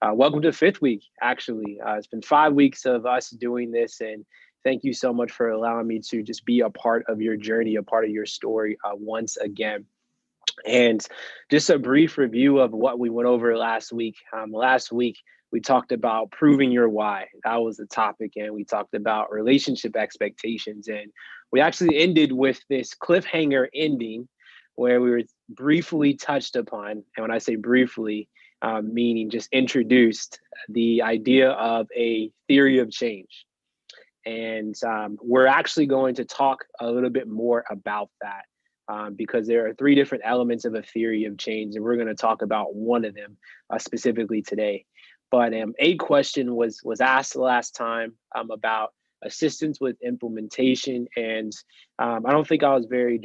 Welcome to fifth week, actually. It's been 5 weeks of us doing this, and thank you so much for allowing me to just be a part of your journey, a part of your story once again. And just a brief review of what we went over last week. Last week, we talked about proving your why. That was the topic. And we talked about relationship expectations. And we actually ended with this cliffhanger ending where we were briefly touched upon. And when I say briefly, meaning just introduced the idea of a theory of change. And we're actually going to talk a little bit more about that because there are three different elements of a theory of change, and we're going to talk about one of them specifically today. But a question was asked last time about assistance with implementation, and I don't think I was very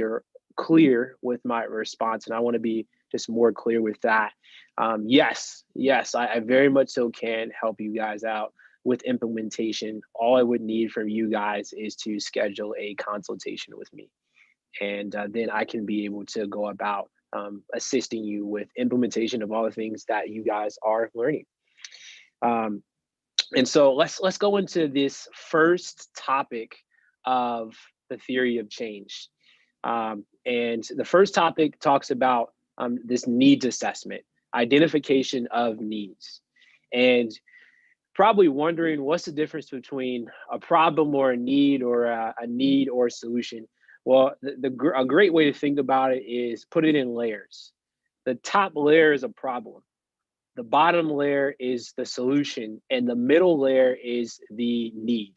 clear with my response, and I want to be just more clear with that. Yes, I very much so can help you guys out with implementation. All I would need from you guys is to schedule a consultation with me. And then I can be able to go about assisting you with implementation of all the things that you guys are learning. And so let's go into this first topic of the theory of change. And the first topic talks about this needs assessment, identification of needs. And probably wondering what's the difference between a problem or a need, or a need or a solution. Well, a great way to think about it is put it in layers. The top layer is a problem. The bottom layer is the solution, and the middle layer is the need.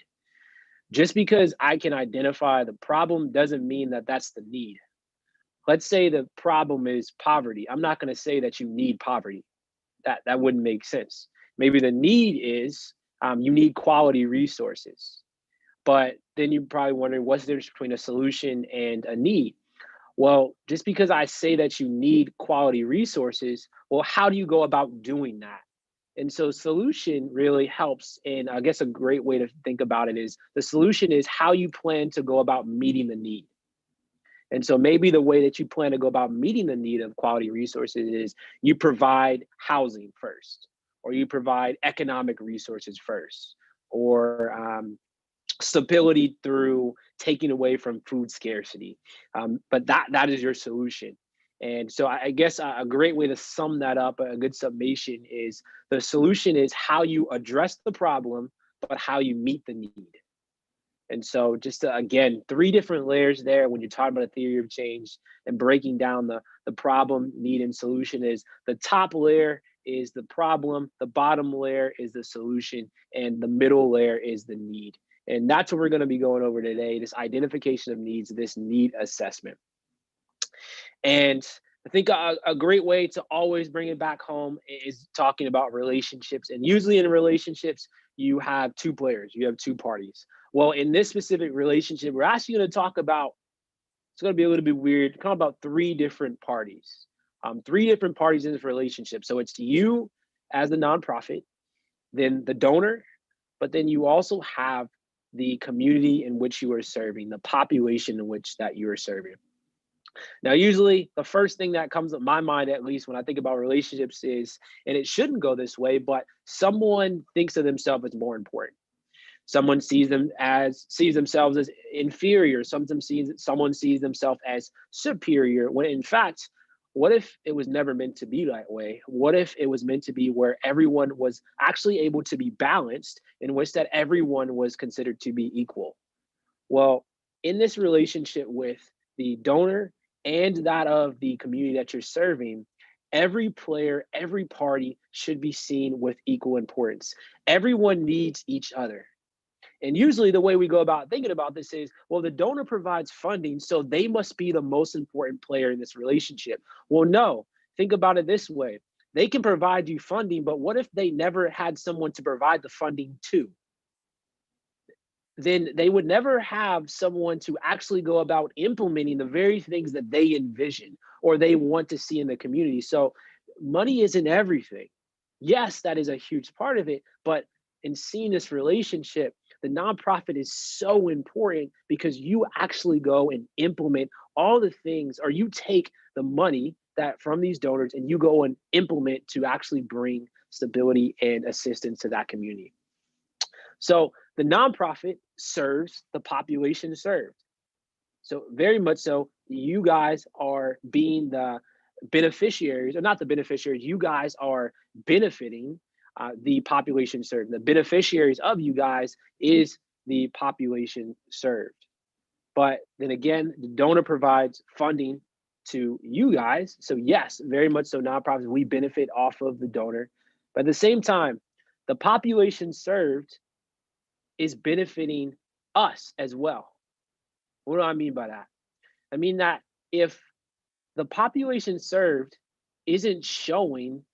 Just because I can identify the problem doesn't mean that that's the need. Let's say the problem is poverty. I'm not going to say that you need poverty. That wouldn't make sense. Maybe the need is you need quality resources. But then you're probably wondering what's the difference between a solution and a need? Well, just because I say that you need quality resources, well, how do you go about doing that? And so solution really helps. And I guess a great way to think about it is the solution is how you plan to go about meeting the need. And so maybe the way that you plan to go about meeting the need of quality resources is you provide housing first, or you provide economic resources first, or stability through taking away from food scarcity. But that is your solution. And so I guess a great way to sum that up, a good summation is the solution is how you address the problem, but how you meet the need. And so just again, three different layers there when you're talking about a theory of change and breaking down the problem, need, and solution is the top layer is the problem, the bottom layer is the solution, and the middle layer is the need. And that's what we're going to be going over today, this identification of needs, this need assessment. And I think a great way to always bring it back home is talking about relationships. And usually in relationships, you have two players, you have two parties. Well, in this specific relationship, we're actually going to talk about, it's going to be a little bit weird, talk about three different parties. Three different parties in this relationship. So it's you as the nonprofit, then the donor, but then you also have the community in which you are serving, the population in which that you are serving. Now, usually the first thing that comes to my mind, at least when I think about relationships, is, and it shouldn't go this way, but someone thinks of themselves as more important. Someone sees themselves as inferior. Someone sees themselves as superior. When in fact, what if it was never meant to be that way? What if it was meant to be where everyone was actually able to be balanced, in which that everyone was considered to be equal? Well, in this relationship with the donor and that of the community that you're serving, every player, every party should be seen with equal importance. Everyone needs each other. And usually the way we go about thinking about this is, well, the donor provides funding, so they must be the most important player in this relationship. Well, no, think about it this way. They can provide you funding, but what if they never had someone to provide the funding to? Then they would never have someone to actually go about implementing the very things that they envision or they want to see in the community. So money isn't everything. Yes, that is a huge part of it, but in seeing this relationship, the nonprofit is so important because you actually go and implement all the things, or you take the money that from these donors and you go and implement to actually bring stability and assistance to that community. So the nonprofit serves the population served. So very much so, you guys are being the beneficiaries, or not the beneficiaries, you guys are benefiting the population served. The beneficiaries of you guys is the population served. But then again, the donor provides funding to you guys. So yes, very much so, nonprofits, we benefit off of the donor. But at the same time, the population served is benefiting us as well. What do I mean by that? I mean that if the population served isn't showing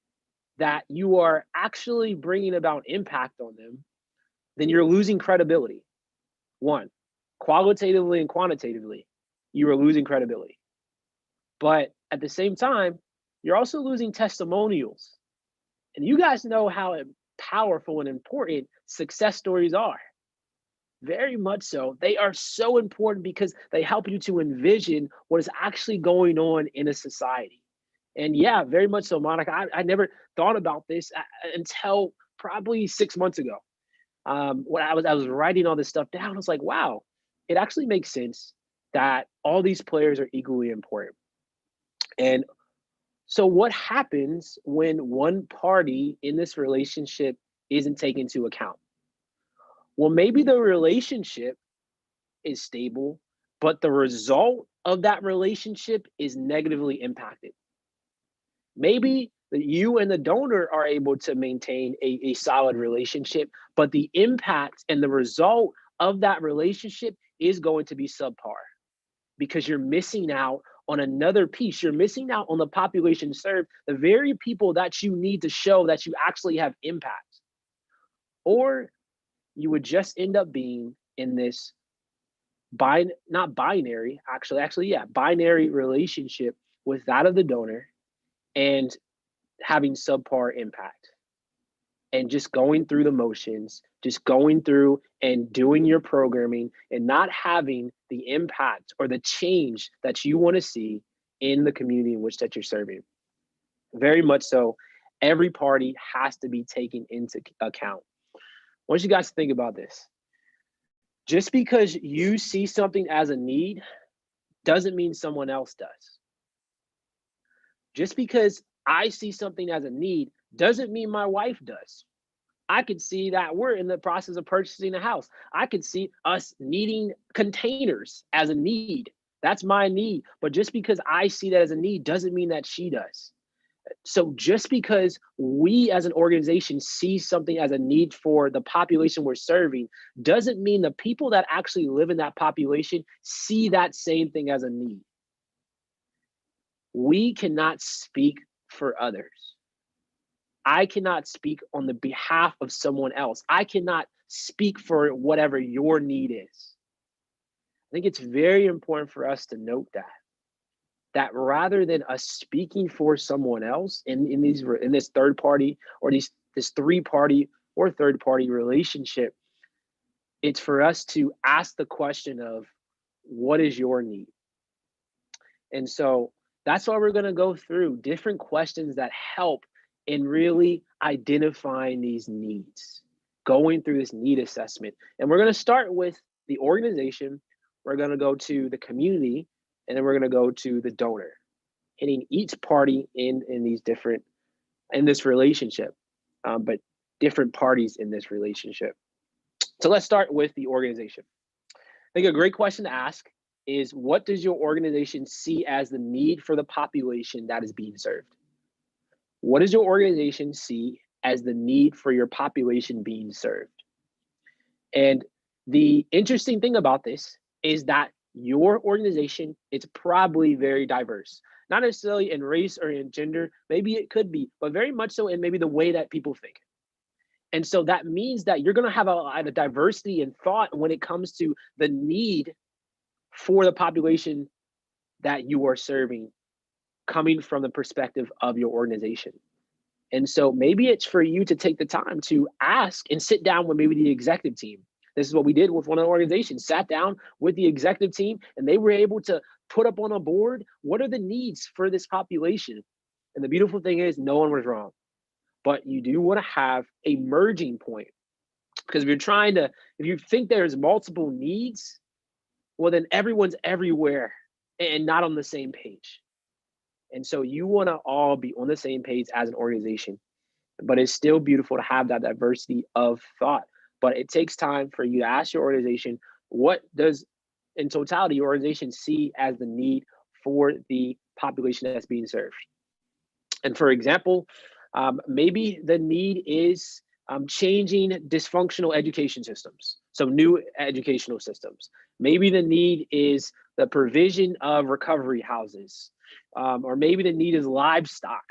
that you are actually bringing about impact on them, then you're losing credibility. One, qualitatively and quantitatively, you are losing credibility. But at the same time, you're also losing testimonials. And you guys know how powerful and important success stories are. Very much so. They are so important because they help you to envision what is actually going on in a society. And yeah, very much so, Monica. I never thought about this until probably 6 months ago. When I was writing all this stuff down, I was like, wow, it actually makes sense that all these players are equally important. And so what happens when one party in this relationship isn't taken into account? Well, maybe the relationship is stable, but the result of that relationship is negatively impacted. Maybe you and the donor are able to maintain a solid relationship, but the impact and the result of that relationship is going to be subpar because you're missing out on another piece. You're missing out on the population served, the very people that you need to show that you actually have impact. Or you would just end up being in this binary relationship with that of the donor and having subpar impact and just going through the motions, just going through and doing your programming and not having the impact or the change that you want to see in the community in which that you're serving. Very much so, every party has to be taken into account. I want you guys to think about this. Just because you see something as a need doesn't mean someone else does. Just because I see something as a need doesn't mean my wife does. I could see that we're in the process of purchasing a house. I could see us needing containers as a need. That's my need. But just because I see that as a need doesn't mean that she does. So just because we as an organization see something as a need for the population we're serving doesn't mean the people that actually live in that population see that same thing as a need. We cannot speak for others. I cannot speak on the behalf of someone else. I cannot speak for whatever your need is. I think it's very important for us to note that rather than us speaking for someone else in this third party or this 3-party or third party relationship, it's for us to ask the question of what is your need? And so that's why we're going to go through different questions that help in really identifying these needs, going through this need assessment. And we're going to start with the organization, we're going to go to the community, and then we're going to go to the donor, hitting each party in this relationship, but different parties in this relationship. So let's start with the organization. I think a great question to ask is, what does your organization see as the need for the population that is being served? What does your organization see as the need for your population being served? And the interesting thing about this is that your organization is probably very diverse, not necessarily in race or in gender, maybe it could be, but very much so in maybe the way that people think. And so that means that you're going to have a diversity in thought when it comes to the need for the population that you are serving, coming from the perspective of your organization. And so maybe it's for you to take the time to ask and sit down with maybe the executive team. This is what we did with one of the organizations, sat down with the executive team, and they were able to put up on a board, what are the needs for this population? And the beautiful thing is no one was wrong. but you do want to have a merging point. Because if you think there's multiple needs, well, then everyone's everywhere and not on the same page. And so you want to all be on the same page as an organization, but it's still beautiful to have that diversity of thought. But it takes time for you to ask your organization, what does in totality your organization see as the need for the population that's being served? And for example, maybe the need is changing dysfunctional education systems, so new educational systems. Maybe the need is the provision of recovery houses, or maybe the need is livestock,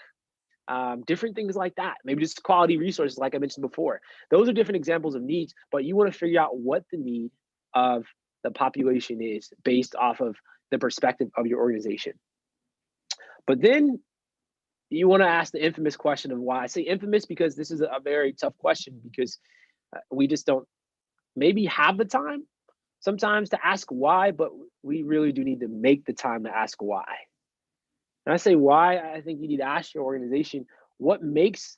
different things like that. Maybe just quality resources, like I mentioned before. Those are different examples of needs, but you want to figure out what the need of the population is based off of the perspective of your organization. But then you want to ask the infamous question of why. I say infamous because this is a very tough question, because we just don't maybe have the time sometimes to ask why, but we really do need to make the time to ask why. And I say why, I think you need to ask your organization, what makes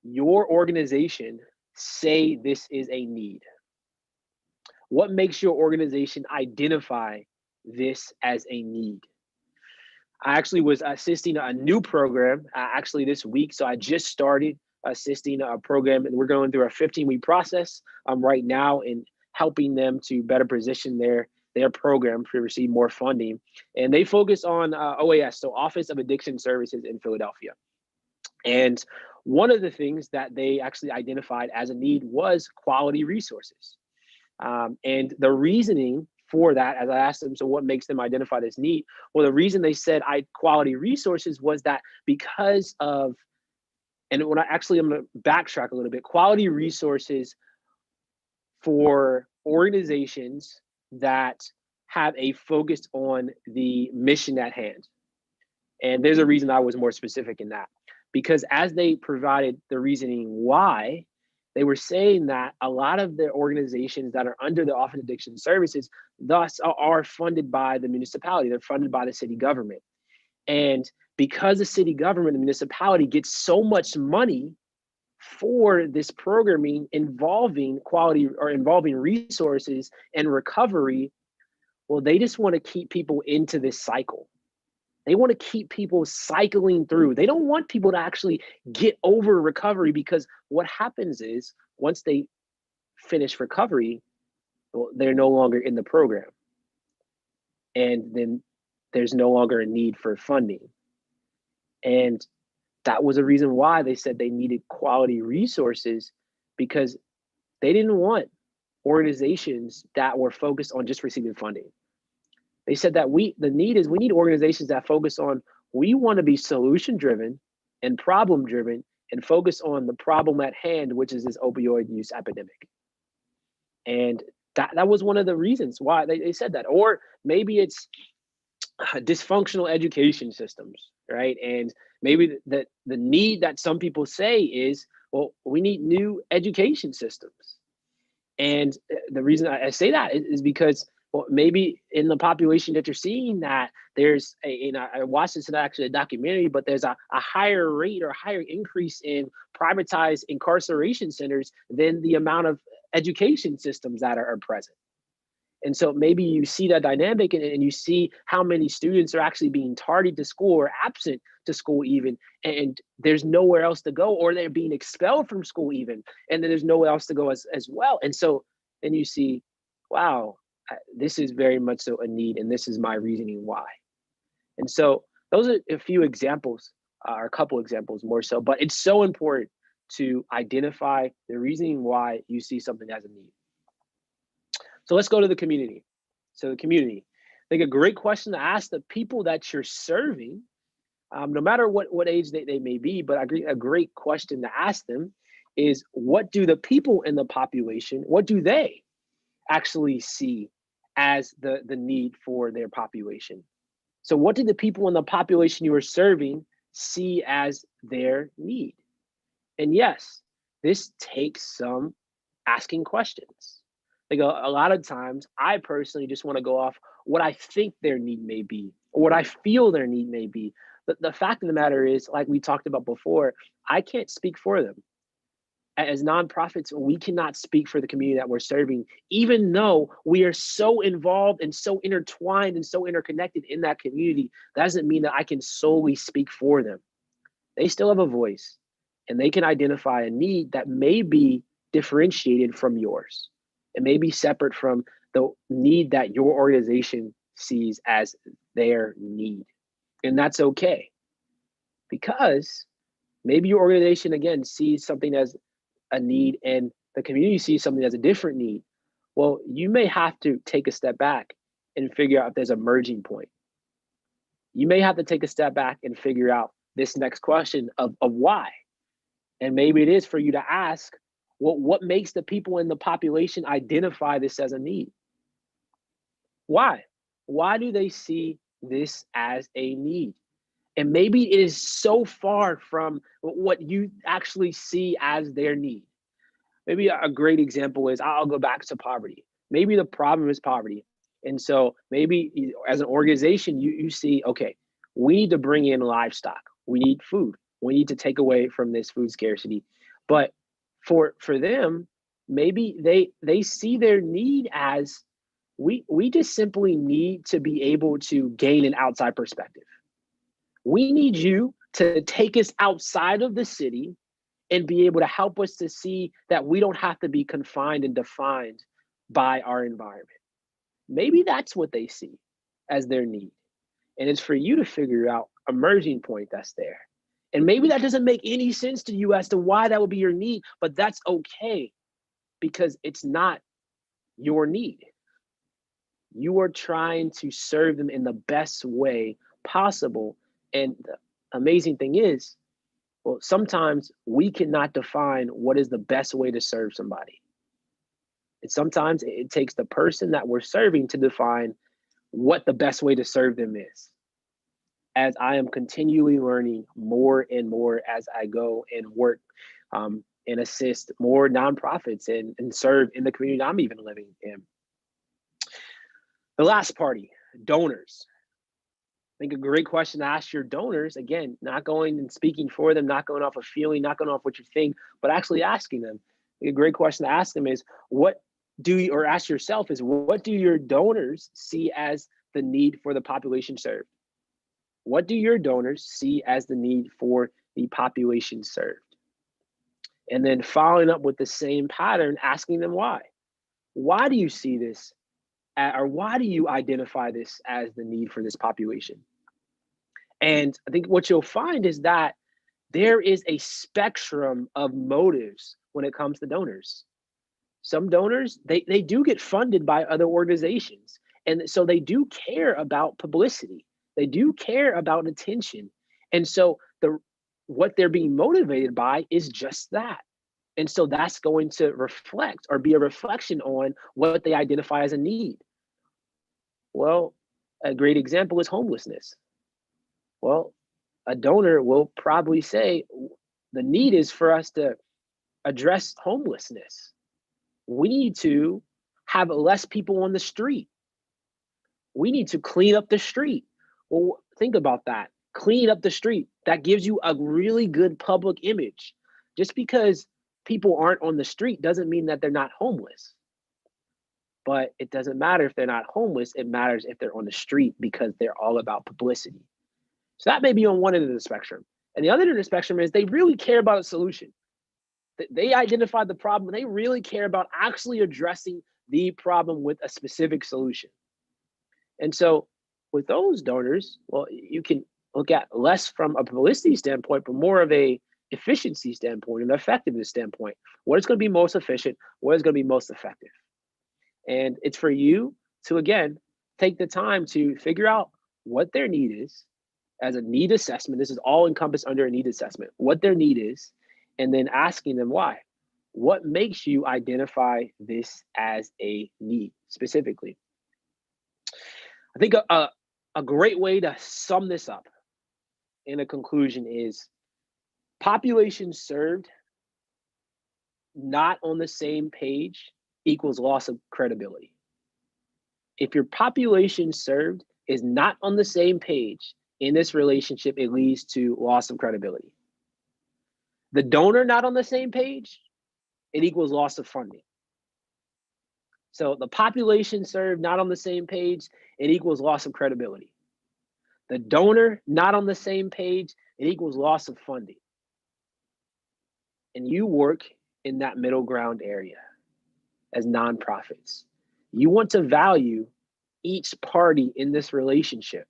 your organization say this is a need? What makes your organization identify this as a need? I actually was assisting a new program actually this week. So I just started assisting a program, and we're going through a 15-week process right now in helping them to better position their program to receive more funding. And they focus on OAS, so Office of Addiction Services in Philadelphia. And one of the things that they actually identified as a need was quality resources. And the reasoning for that, as I asked them, so what makes them identify this need? Well, the reason they said quality resources was that because of, and when I'm going to backtrack a little bit, quality resources for organizations that have a focus on the mission at hand. And there's a reason I was more specific in that, because as they provided the reasoning why, they were saying that a lot of the organizations that are under the Office of Addiction Services thus are funded by the municipality. They're funded by the city government. And because the city government and municipality gets so much money for this programming involving quality or involving resources and recovery, well, they just want to keep people into this cycle. They want to keep people cycling through. They don't want people to actually get over recovery, because what happens is once they finish recovery, well, they're no longer in the program. And then there's no longer a need for funding. And that was a reason why they said they needed quality resources, because they didn't want organizations that were focused on just receiving funding. They said that the need is we need organizations that focus on, we want to be solution driven and problem driven and focus on the problem at hand, which is this opioid use epidemic. And that was one of the reasons why they said that. Or maybe it's dysfunctional education systems, right? And maybe the need that some people say is, well, we need new education systems. And the reason I say that is because, well, maybe in the population that you're seeing that there's I watched this in actually a documentary, but there's a higher rate or higher increase in privatized incarceration centers than the amount of education systems that are present. And so maybe you see that dynamic, and you see how many students are actually being tardied to school or absent to school even, and there's nowhere else to go, or they're being expelled from school even, and then there's nowhere else to go as well. And so then you see, wow, this is very much so a need, and this is my reasoning why. And so those are a few examples, or a couple examples more so, but it's so important to identify the reasoning why you see something as a need. So let's go to the community. So the community, I think a great question to ask the people that you're serving, no matter what age they may be, but a great question to ask them is, what do the people in the population, what do they actually see as the need for their population? So what do the people in the population you are serving see as their need? And yes, this takes some asking questions. Like a lot of times, I personally just want to go off what I think their need may be, or what I feel their need may be. The fact of the matter is, like we talked about before, I can't speak for them. As nonprofits, we cannot speak for the community that we're serving, even though we are so involved and so intertwined and so interconnected in that community. That doesn't mean that I can solely speak for them. They still have a voice, and they can identify a need that may be differentiated from yours. It may be separate from the need that your organization sees as their need. And that's okay, because maybe your organization, again, sees something as a need and the community sees something as a different need. Well, you may have to take a step back and figure out if there's a merging point. You may have to take a step back and figure out this next question of why. And maybe it is for you to ask, well, what makes the people in the population identify this as a need? Why? Why do they see this as a need? And maybe it is so far from what you actually see as their need. Maybe a great example is, I'll go back to poverty. Maybe the problem is poverty. And so maybe as an organization, you see, okay, we need to bring in livestock. We need food. We need to take away from this food scarcity. But for them, maybe they see their need as, we just simply need to be able to gain an outside perspective. We need you to take us outside of the city and be able to help us to see that we don't have to be confined and defined by our environment. Maybe that's what they see as their need. And it's for you to figure out a merging point that's there. And maybe that doesn't make any sense to you as to why that would be your need, but that's okay, because it's not your need. You are trying to serve them in the best way possible. And the amazing thing is, well, sometimes we cannot define what is the best way to serve somebody. And sometimes it takes the person that we're serving to define what the best way to serve them is. As I am continually learning more and more as I go and work and assist more nonprofits and serve in the community I'm even living in. The last party, donors. I think a great question to ask your donors, again, not going and speaking for them, not going off of feeling, not going off what you think, but actually asking them. A great question to ask them is, what do you, or ask yourself is, what do your donors see as the need for the population served? What do your donors see as the need for the population served? And then following up with the same pattern, asking them why. Why do you see this? Or why do you identify this as the need for this population? And I think what you'll find is that there is a spectrum of motives when it comes to donors. Some donors, they do get funded by other organizations. And so they do care about publicity. They do care about attention. And so what they're being motivated by is just that. And so that's going to reflect or be a reflection on what they identify as a need. Well, a great example is homelessness. Well, a donor will probably say the need is for us to address homelessness. We need to have less people on the street. We need to clean up the street. Well, think about that. Clean up the street. That gives you a really good public image. Just because people aren't on the street doesn't mean that they're not homeless. But it doesn't matter if they're not homeless. It matters if they're on the street, because they're all about publicity. So that may be on one end of the spectrum. And the other end of the spectrum is they really care about a solution. They identified the problem. They really care about actually addressing the problem with a specific solution. And so with those donors, well, you can look at less from a publicity standpoint, but more of a efficiency standpoint, an effectiveness standpoint. What is going to be most efficient? What is going to be most effective? And it's for you to, again, take the time to figure out what their need is as a need assessment. This is all encompassed under a need assessment, what their need is, and then asking them why. What makes you identify this as a need specifically? I think a great way to sum this up in a conclusion is population served not on the same page equals loss of credibility. If your population served is not on the same page, in this relationship, it leads to loss of credibility. The donor not on the same page, it equals loss of funding. So the population served not on the same page, it equals loss of credibility. The donor not on the same page, it equals loss of funding. And you work in that middle ground area as nonprofits. You want to value each party in this relationship.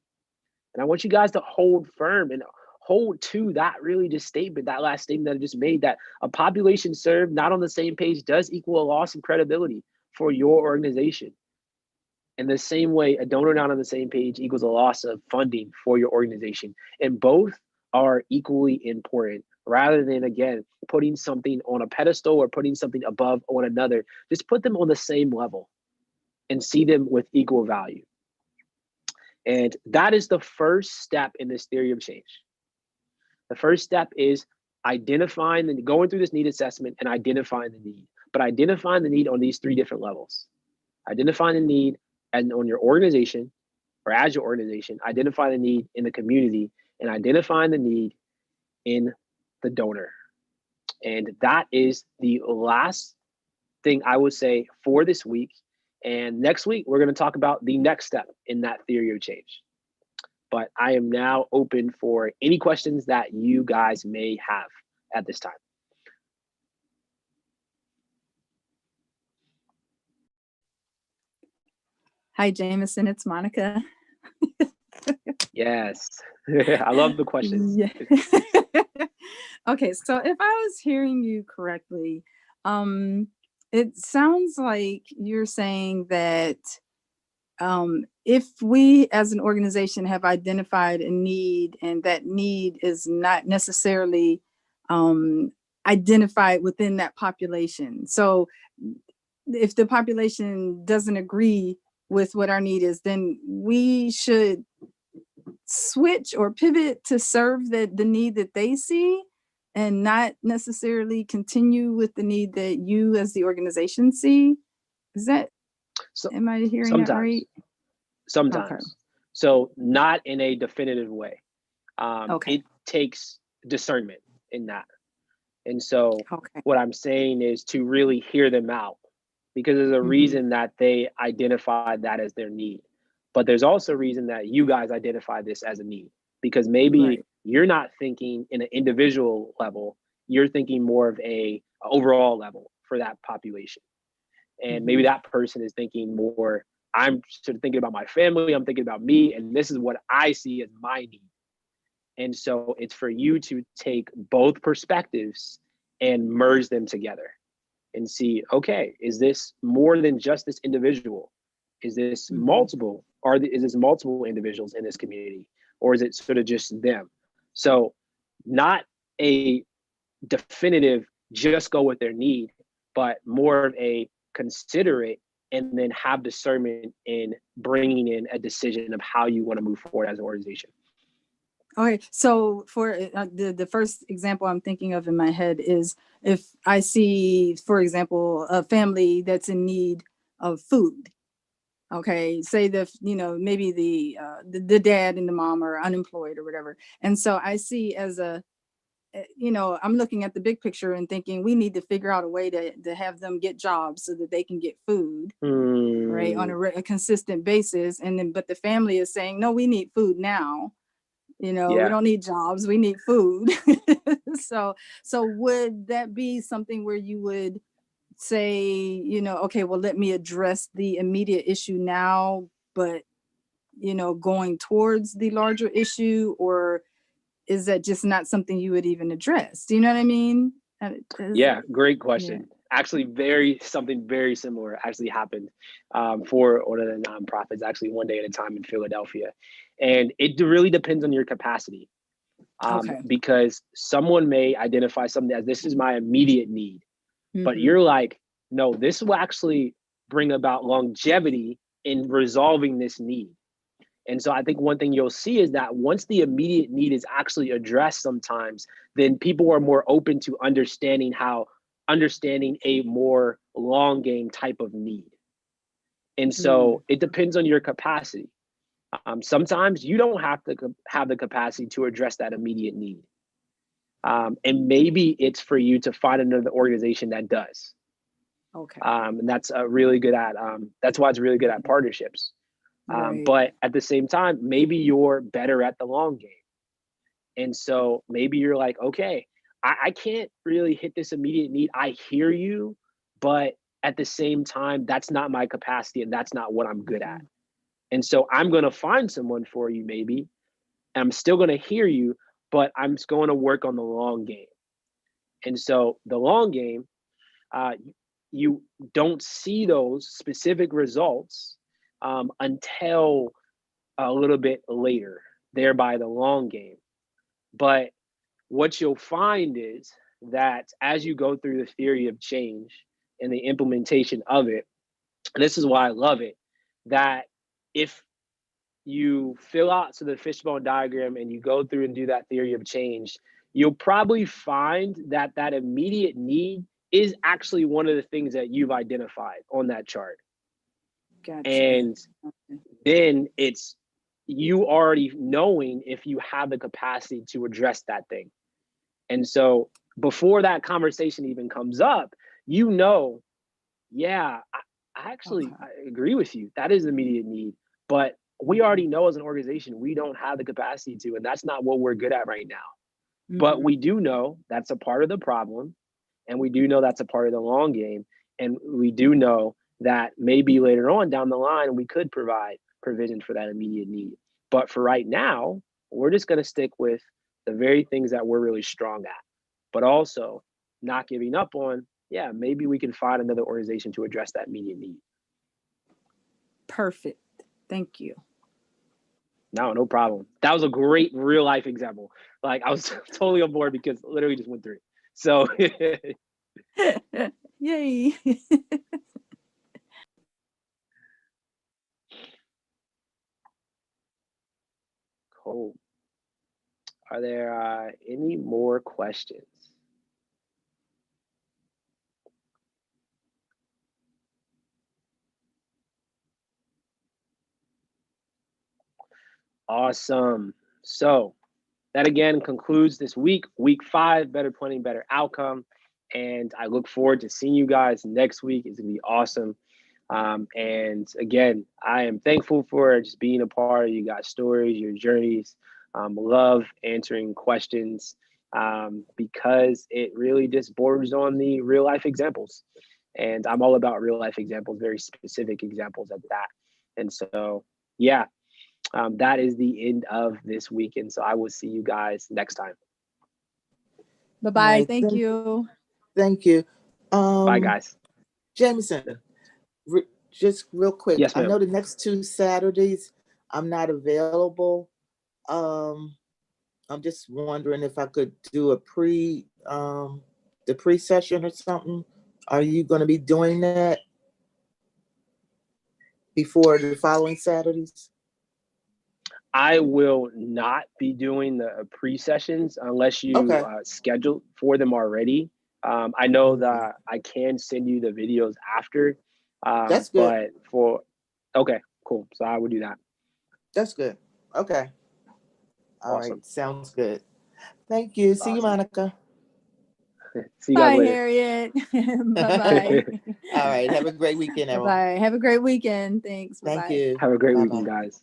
And I want you guys to hold firm and hold to that really just statement, that last statement that I just made, that a population served not on the same page does equal a loss of credibility for your organization. In the same way, a donor not on the same page equals a loss of funding for your organization. And both are equally important, rather than, again, putting something on a pedestal or putting something above one another. Just put them on the same level and see them with equal value. And that is the first step in this theory of change. The first step is identifying and going through this need assessment and identifying the need, but identifying the need on these three different levels. Identifying the need and on your organization or as your organization, identify the need in the community, and identifying the need in the donor. And that is the last thing I would say for this week. And next week, we're going to talk about the next step in that theory of change. But I am now open for any questions that you guys may have at this time. Hi, Jameson, it's Monica. Yes, I love the questions. Yeah. Okay, so if I was hearing you correctly, it sounds like you're saying that if we as an organization have identified a need and that need is not necessarily identified within that population. So if the population doesn't agree with what our need is, then we should switch or pivot to serve the need that they see and not necessarily continue with the need that you as the organization see. Is that, So, am I hearing that right? Sometimes. Okay. So not in a definitive way. Okay. It takes discernment in that. And so what I'm saying is to really hear them out, because there's a reason that they identified that as their need. But there's also a reason that you guys identify this as a need, because maybe you're not thinking in an individual level, you're thinking more of a overall level for that population. And maybe that person is thinking more, I'm sort of thinking about my family, I'm thinking about me, and this is what I see as my need. And so it's for you to take both perspectives and merge them together and see, okay, is this more than just this individual? Is this multiple? Is this multiple individuals in this community? Or is it sort of just them? So not a definitive, just go with their need, but more of a consider it and then have discernment in bringing in a decision of how you want to move forward as an organization. Okay, so for the first example I'm thinking of in my head is if I see, for example, a family that's in need of food. Okay, say maybe the dad and the mom are unemployed or whatever, and so I see as I'm looking at the big picture and thinking we need to figure out a way to have them get jobs so that they can get food, right, on a consistent basis, and then but the family is saying no, we need food now. We don't need jobs, we need food. So would that be something where you would say, okay, well, let me address the immediate issue now, but, going towards the larger issue, or is that just not something you would even address? Do you know what I mean? Yeah, great question. Yeah. Actually, something very similar actually happened for one of the nonprofits, actually One Day at a Time in Philadelphia. And it really depends on your capacity. Because someone may identify something as this is my immediate need, but you're like, no, this will actually bring about longevity in resolving this need. And so I think one thing you'll see is that once the immediate need is actually addressed sometimes, then people are more open to understanding a more long game type of need. And so it depends on your capacity. Sometimes you don't have to have the capacity to address that immediate need. And maybe it's for you to find another organization that does. Okay. And that's really good at, that's why it's really good at partnerships. Right. But at the same time, maybe you're better at the long game. And so maybe you're like, okay, I can't really hit this immediate need. I hear you, but at the same time, that's not my capacity and that's not what I'm good at. And so I'm going to find someone for you, maybe. And I'm still going to hear you, but I'm just going to work on the long game. And so the long game, you don't see those specific results until a little bit later, thereby the long game. But what you'll find is that as you go through the theory of change and the implementation of it, and this is why I love it, that if you fill out the fishbone diagram and you go through and do that theory of change, you'll probably find that that immediate need is actually one of the things that you've identified on that chart. Gotcha. And then it's you already knowing if you have the capacity to address that thing. And so before that conversation even comes up, you know, yeah, I actually I agree with you. That is an immediate need. But we already know as an organization, we don't have the capacity to, and that's not what we're good at right now. But we do know that's a part of the problem. And we do know that's a part of the long game. And we do know that maybe later on down the line, we could provide provision for that immediate need. But for right now, we're just going to stick with the very things that we're really strong at, but also not giving up on, yeah, maybe we can find another organization to address that immediate need. Perfect. Thank you. No problem. That was a great real life example. Like I was totally on board because literally just went through it. So yay. Cool. Are there any more questions? Awesome. So that again concludes this week 5, better planning, better outcome. And I look forward to seeing you guys next week. It's gonna be awesome. And again, I am thankful for just being a part of you guys' stories, your journeys. Love answering questions because it really just borders on the real life examples. And I'm all about real life examples, very specific examples at that. And so, yeah, that is the end of this weekend. So I will see you guys next time. Bye-bye. Right. Thank you. Thank you. Bye, guys. Jameson, just real quick. Yes, ma'am. I know the next 2 Saturdays I'm not available. I'm just wondering if I could do a the pre-session or something. Are you going to be doing that before the following Saturdays? I will not be doing the pre-sessions unless you schedule for them already. I know that I can send you the videos after. That's good. But okay, cool. So I would do that. That's good. Okay. All Awesome. right. Sounds good. Thank you. See you, Monica. See you guys later. Harriet. Bye-bye. All right. Have a great weekend, everyone. Bye. Have a great weekend. Thanks. Thank Bye-bye. you. Have a great Bye-bye. weekend, guys.